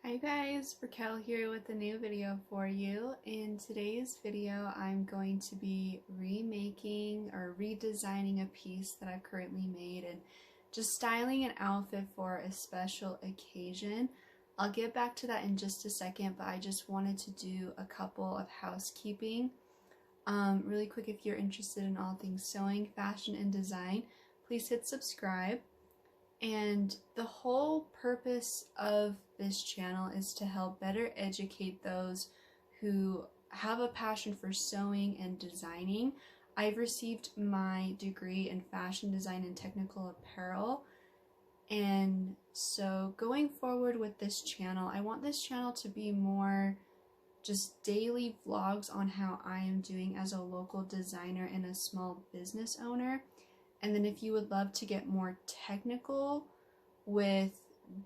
Hi guys, Raquel here with a new video for you. In today's video, I'm going to be remaking or redesigning a piece that I've currently made and just styling an outfit for a special occasion. I'll get back to that in just a second, but I just wanted to do a couple of housekeeping. Really quick, if you're interested in all things sewing, fashion, and design, please hit subscribe. And the whole purpose of this channel is to help better educate those who have a passion for sewing and designing. I've received my degree in fashion design and technical apparel, and so going forward with this channel, I want this channel to be more just daily vlogs on how I am doing as a local designer and a small business owner. And then if you would love to get more technical with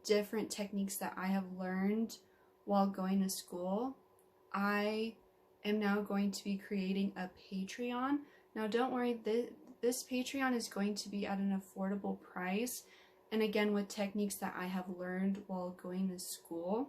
different techniques that I have learned while going to school, I am now going to be creating a Patreon. Now don't worry, this Patreon is going to be at an affordable price, and again with techniques that I have learned while going to school.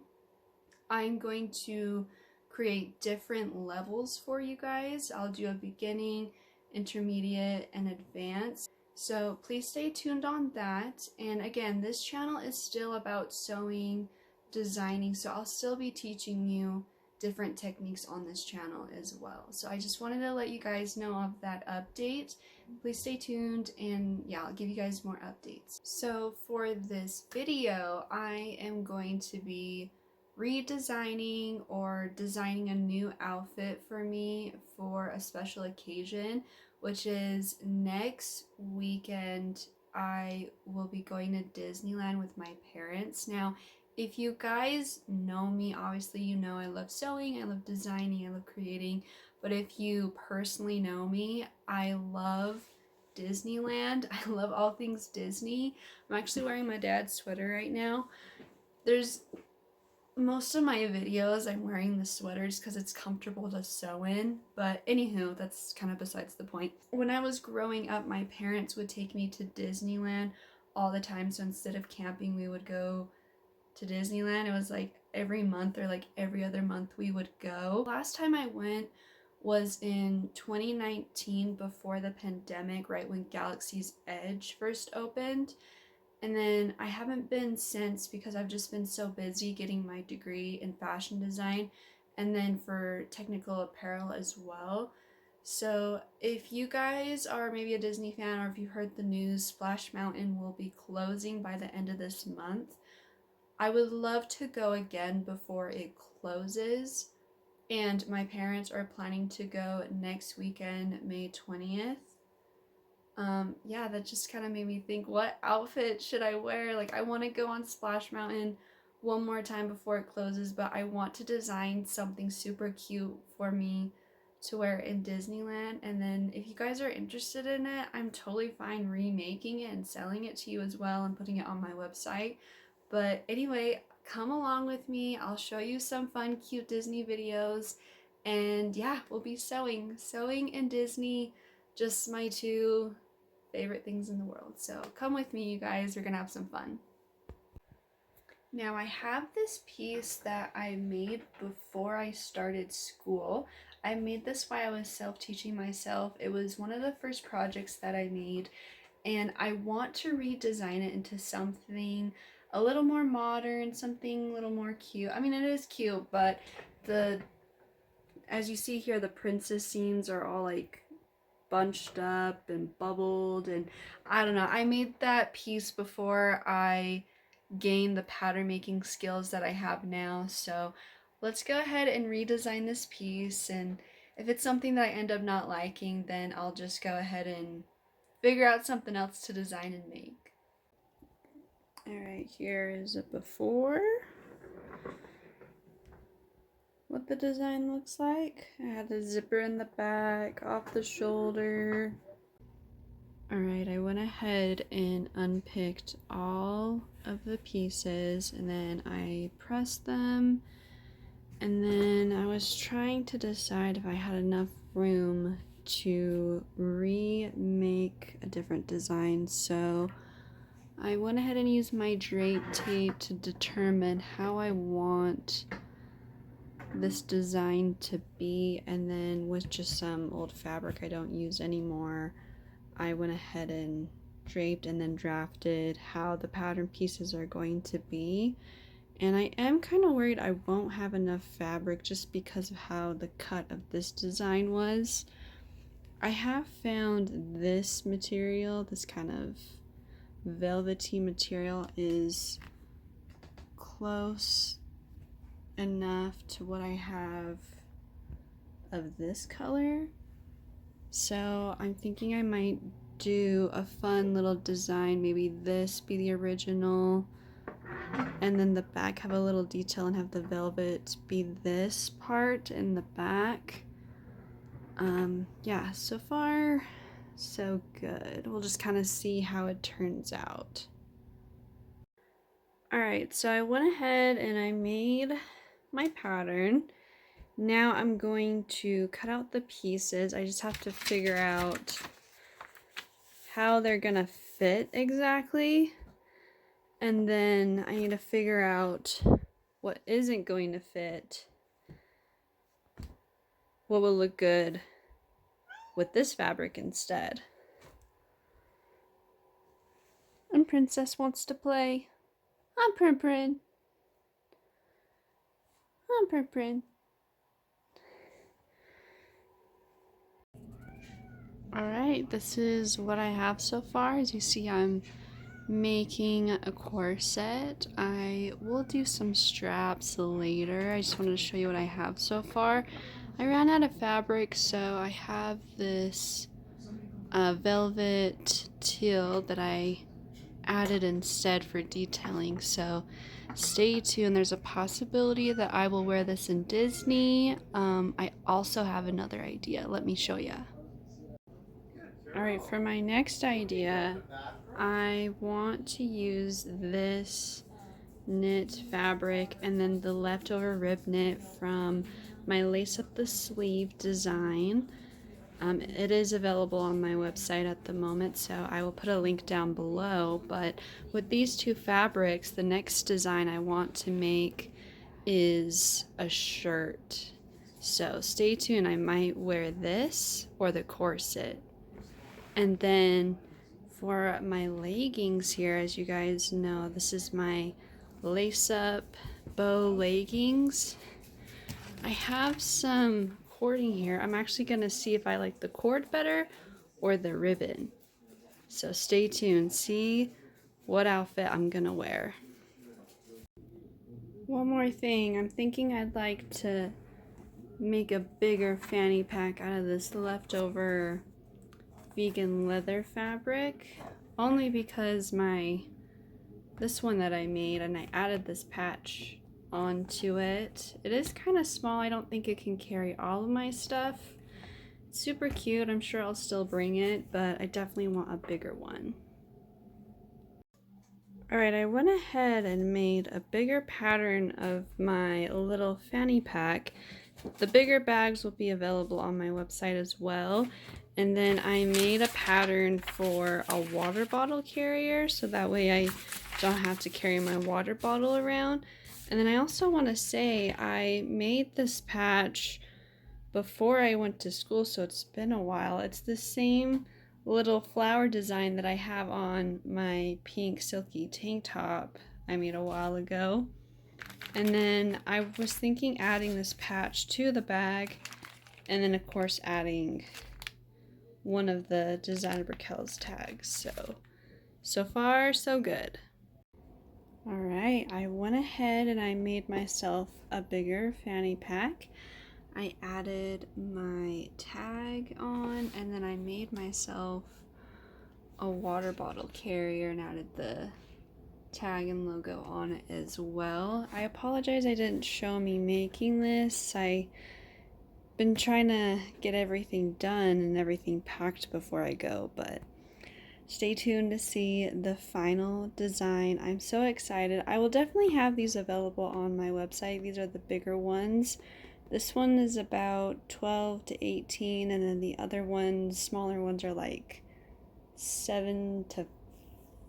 I'm going to create different levels for you guys. I'll do a beginning, intermediate, and advanced. So please stay tuned on that. And again, this channel is still about sewing, designing, so I'll still be teaching you different techniques on this channel as well. So I just wanted to let you guys know of that update. Please stay tuned, and yeah, I'll give you guys more updates. So for this video, I am going to be redesigning or designing a new outfit for me for a special occasion, which is next weekend. I will be going to Disneyland with my parents. Now, if you guys know me, obviously you know I love sewing, I love designing, I love creating, but if you personally know me, I love Disneyland. I love all things Disney. I'm actually wearing my dad's sweater right now. Most of my videos I'm wearing the sweater just because it's comfortable to sew in, but anywho, that's kind of besides the point. When I was growing up, my parents would take me to Disneyland all the time, so instead of camping, we would go to Disneyland. It was like every month or like every other month we would go. Last time I went was in 2019 before the pandemic, right when Galaxy's Edge first opened. And then I haven't been since because I've just been so busy getting my degree in fashion design and then for technical apparel as well. So if you guys are maybe a Disney fan, or if you heard the news, Splash Mountain will be closing by the end of this month. I would love to go again before it closes, and my parents are planning to go next weekend, May 20th. Yeah, that just kind of made me think, what outfit should I wear? Like, I want to go on Splash Mountain one more time before it closes, but I want to design something super cute for me to wear in Disneyland. And then if you guys are interested in it, I'm totally fine remaking it and selling it to you as well and putting it on my website. But anyway, come along with me. I'll show you some fun, cute Disney videos. And yeah, we'll be sewing and Disney, just my two favorite things in the world. So come with me, you guys. We're gonna have some fun. Now I have this piece that I made before I started school. I made this while I was self-teaching myself. It was one of the first projects that I made, and I want to redesign it into something a little more modern, something a little more cute. I mean, it is cute, but as you see here, the princess scenes are all like bunched up and bubbled, and I don't know. I made that piece before I gained the pattern making skills that I have now, so let's go ahead and redesign this piece, and if it's something that I end up not liking, then I'll just go ahead and figure out something else to design and make. Alright, here is a before. What the design looks like. I had the zipper in the back, off the shoulder. Alright, I went ahead and unpicked all of the pieces, and then I pressed them, and then I was trying to decide if I had enough room to remake a different design. So I went ahead and used my drape tape to determine how I want this design to be, and then with just some old fabric I don't use anymore, I went ahead and draped and then drafted how the pattern pieces are going to be. And I am kind of worried I won't have enough fabric just because of how the cut of this design was. I have found this material, this kind of velvety material, is close enough to what I have of this color. So I'm thinking I might do a fun little design, maybe this be the original, and then the back have a little detail and have the velvet be this part in the back. Yeah, so far so good. We'll just kind of see how it turns out. Alright, so I went ahead and I made my pattern. Now I'm going to cut out the pieces. I just have to figure out how they're gonna fit exactly. And then I need to figure out what isn't going to fit, what will look good with this fabric instead. And Princess wants to play. I'm Prin. I'm Prin. Alright, this is what I have so far. As you see, I'm making a corset. I will do some straps later. I just wanted to show you what I have so far. I ran out of fabric, so I have this velvet teal that I added instead for detailing, so stay tuned. There's a possibility that I will wear this in Disney. I also have another idea. Let me show you. Alright, for my next idea, I want to use this knit fabric and then the leftover rib knit from my lace up the sleeve design. It is available on my website at the moment, so I will put a link down below. But with these two fabrics, the next design I want to make is a shirt. So stay tuned. I might wear this or the corset. And then for my leggings here, as you guys know, this is my lace up bow leggings. I have some cording here. I'm actually going to see if I like the cord better or the ribbon. So stay tuned. See what outfit I'm going to wear. One more thing. I'm thinking I'd like to make a bigger fanny pack out of this leftover vegan leather fabric. Only because this one that I made, and I added this patch onto it. It is kind of small. I don't think it can carry all of my stuff. It's super cute. I'm sure I'll still bring it, but I definitely want a bigger one. Alright, I went ahead and made a bigger pattern of my little fanny pack. The bigger bags will be available on my website as well. And then I made a pattern for a water bottle carrier, so that way I don't have to carry my water bottle around. And then I also want to say I made this patch before I went to school, so it's been a while. It's the same little flower design that I have on my pink silky tank top I made a while ago. And then I was thinking adding this patch to the bag, and then of course adding one of the designer Brickell's tags. So far so good. Alright, I went ahead and I made myself a bigger fanny pack. I added my tag on, and then I made myself a water bottle carrier and added the tag and logo on it as well. I apologize I didn't show me making this. I've been trying to get everything done and everything packed before I go, but stay tuned to see the final design. I'm so excited. I will definitely have these available on my website. These are the bigger ones. This one is about 12 to 18, and then the other ones, smaller ones, are like 7 to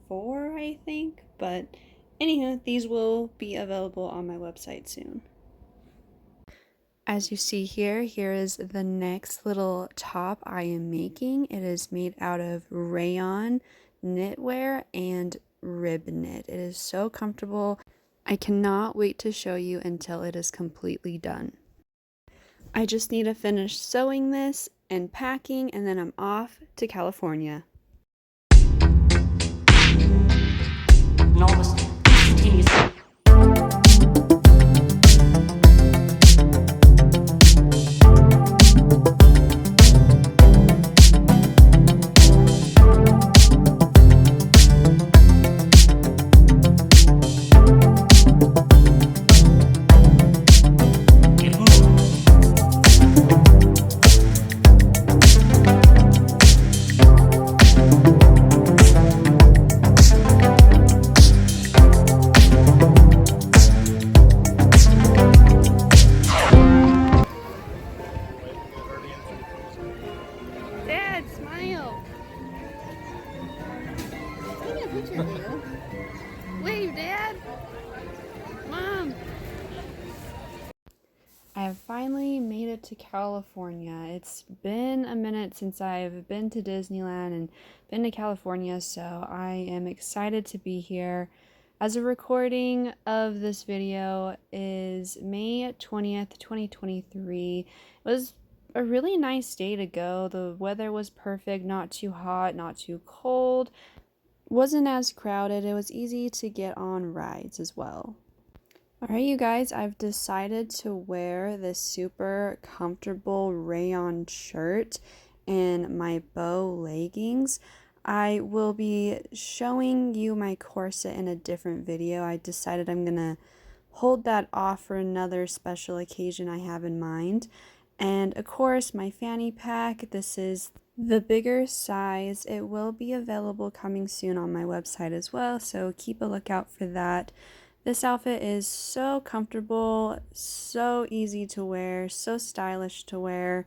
4, I think. But anywho, these will be available on my website soon. As you see here, here is the next little top I am making. It is made out of rayon knitwear and rib knit. It is so comfortable. I cannot wait to show you until it is completely done. I just need to finish sewing this and packing, and then I'm off to California. Enormous, instantaneous. Dad, smile! Take a picture of you. Wave, Dad! Mom! I have finally made it to California. It's been a minute since I've been to Disneyland and been to California, so I am excited to be here. As a recording of this video is May 20th, 2023. It was a really nice day to go. The weather was perfect, not too hot, not too cold. Wasn't as crowded. It was easy to get on rides as well. Alright, you guys, I've decided to wear this super comfortable rayon shirt and my bow leggings. I will be showing you my corset in a different video. I decided I'm gonna hold that off for another special occasion I have in mind. And of course, my fanny pack. This is the bigger size. It will be available coming soon on my website as well, so keep a lookout for that. This outfit is so comfortable, so easy to wear, so stylish to wear.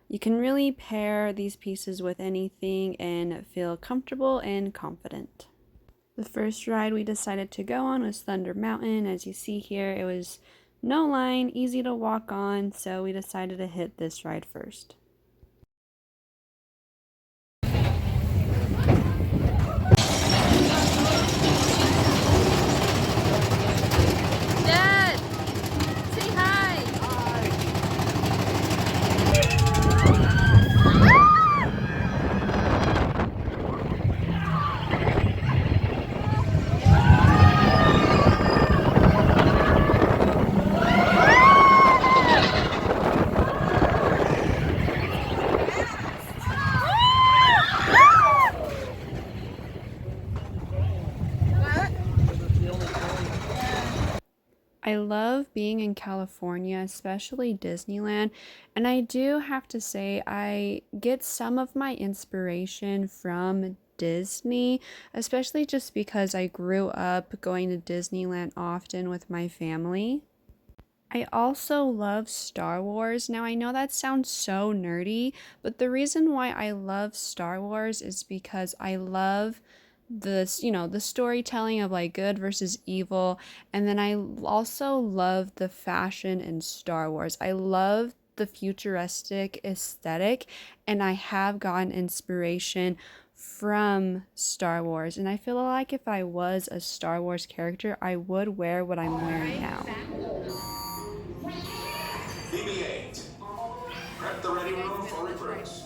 You can really pair these pieces with anything and feel comfortable and confident. The first ride we decided to go on was Thunder Mountain. As you see here, it was no line, easy to walk on, so we decided to hit this ride first. Dad! Say hi! I love being in California, especially Disneyland, and I do have to say I get some of my inspiration from Disney, especially just because I grew up going to Disneyland often with my family. I also love Star Wars. Now, I know that sounds so nerdy, but the reason why I love Star Wars is because I love this, the storytelling of like good versus evil. And then I also love the fashion in Star Wars. I love the futuristic aesthetic, and I have gotten inspiration from Star Wars. And I feel like if I was a Star Wars character, I would wear what I'm wearing now. BB-8. Prep the ready room for reverse.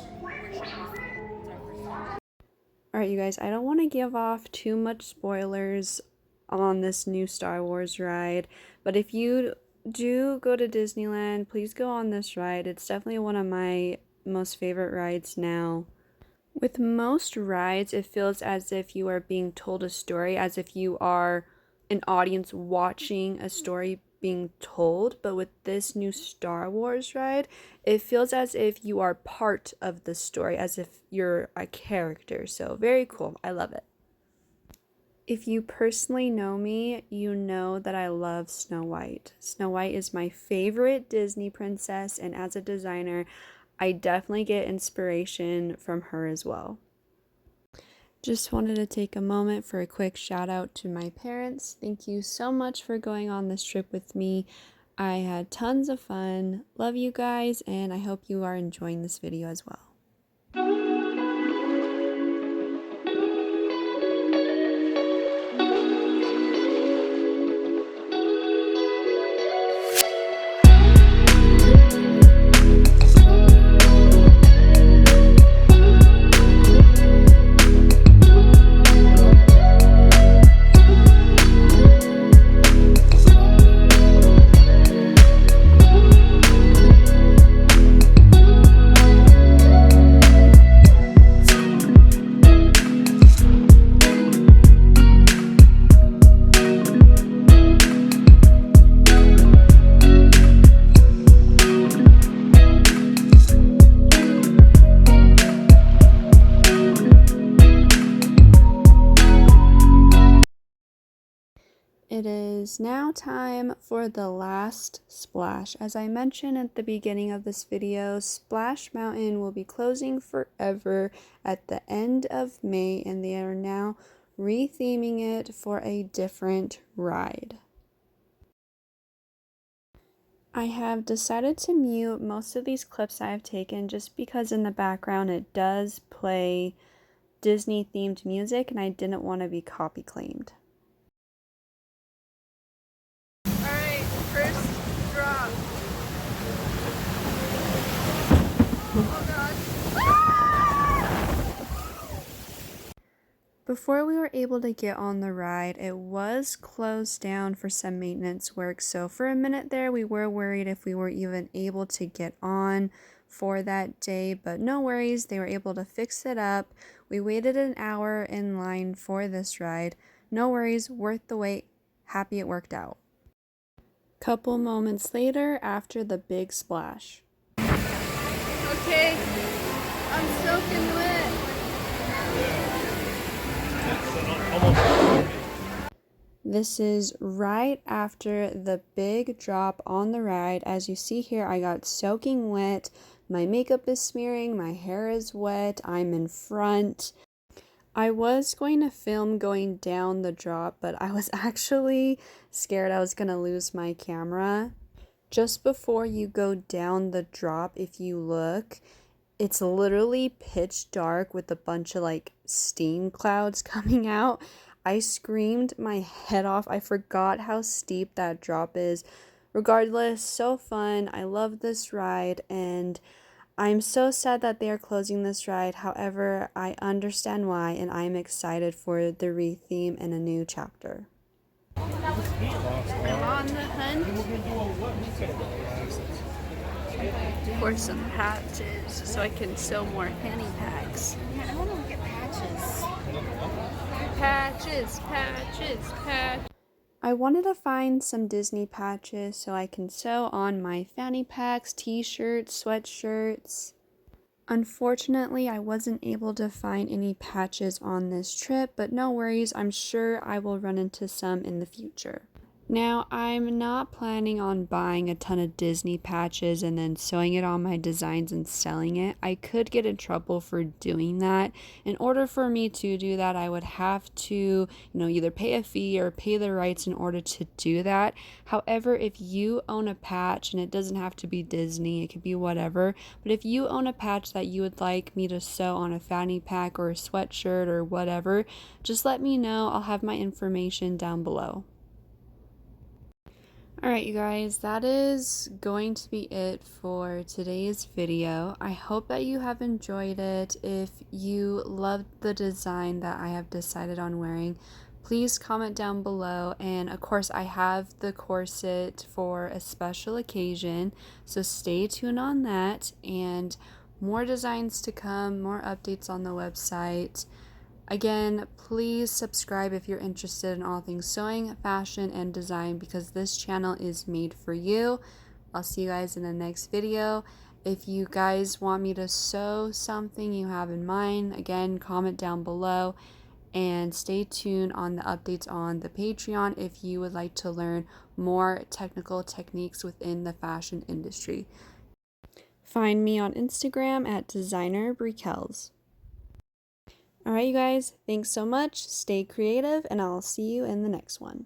Alright, you guys, I don't want to give off too much spoilers on this new Star Wars ride, but if you do go to Disneyland, please go on this ride. It's definitely one of my most favorite rides now. With most rides, it feels as if you are being told a story, as if you are an audience watching a story being told, but with this new Star Wars ride, it feels as if you are part of the story, as if you're a character. So very cool. I love it. If you personally know me, you know that I love Snow White. Snow White is my favorite Disney princess, and as a designer, I definitely get inspiration from her as well. Just wanted to take a moment for a quick shout out to my parents. Thank you so much for going on this trip with me. I had tons of fun. Love you guys, and I hope you are enjoying this video as well. It is now time for the last splash. As I mentioned at the beginning of this video, Splash Mountain will be closing forever at the end of May, and they are now retheming it for a different ride. I have decided to mute most of these clips I have taken just because in the background it does play Disney themed music and I didn't want to be copy claimed. First drop. Oh god. Before we were able to get on the ride, it was closed down for some maintenance work. So for a minute there, we were worried if we were even able to get on for that day, but no worries. They were able to fix it up. We waited an hour in line for this ride. No worries, worth the wait. Happy it worked out. Couple moments later, after the big splash. Okay, I'm soaking wet. This is right after the big drop on the ride. As you see here, I got soaking wet. My makeup is smearing, my hair is wet, I'm in front. I was going to film going down the drop, but I was actually scared I was going to lose my camera. Just before you go down the drop, if you look, it's literally pitch dark with a bunch of like steam clouds coming out. I screamed my head off. I forgot how steep that drop is. Regardless, so fun. I love this ride and I'm so sad that they are closing this ride. However, I understand why and I'm excited for the retheme and a new chapter. I'm on the hunt for some patches so I can sew more fanny packs. Yeah, I want to get patches. Patches, patches, patches. I wanted to find some Disney patches so I can sew on my fanny packs, t-shirts, sweatshirts. Unfortunately, I wasn't able to find any patches on this trip, but no worries, I'm sure I will run into some in the future. Now, I'm not planning on buying a ton of Disney patches and then sewing it on my designs and selling it. I could get in trouble for doing that. In order for me to do that, I would have to, either pay a fee or pay the rights in order to do that. However, if you own a patch, and it doesn't have to be Disney, it could be whatever, but if you own a patch that you would like me to sew on a fanny pack or a sweatshirt or whatever, just let me know. I'll have my information down below. Alright you guys, that is going to be it for today's video. I hope that you have enjoyed it. If you loved the design that I have decided on wearing, please comment down below. And of course, I have the corset for a special occasion, so stay tuned on that. And more designs to come, more updates on the website. Again, please subscribe if you're interested in all things sewing, fashion, and design because this channel is made for you. I'll see you guys in the next video. If you guys want me to sew something you have in mind, again, comment down below and stay tuned on the updates on the Patreon if you would like to learn more technical techniques within the fashion industry. Find me on Instagram at designerbriquels. Alright, you guys, thanks so much. Stay creative, and I'll see you in the next one.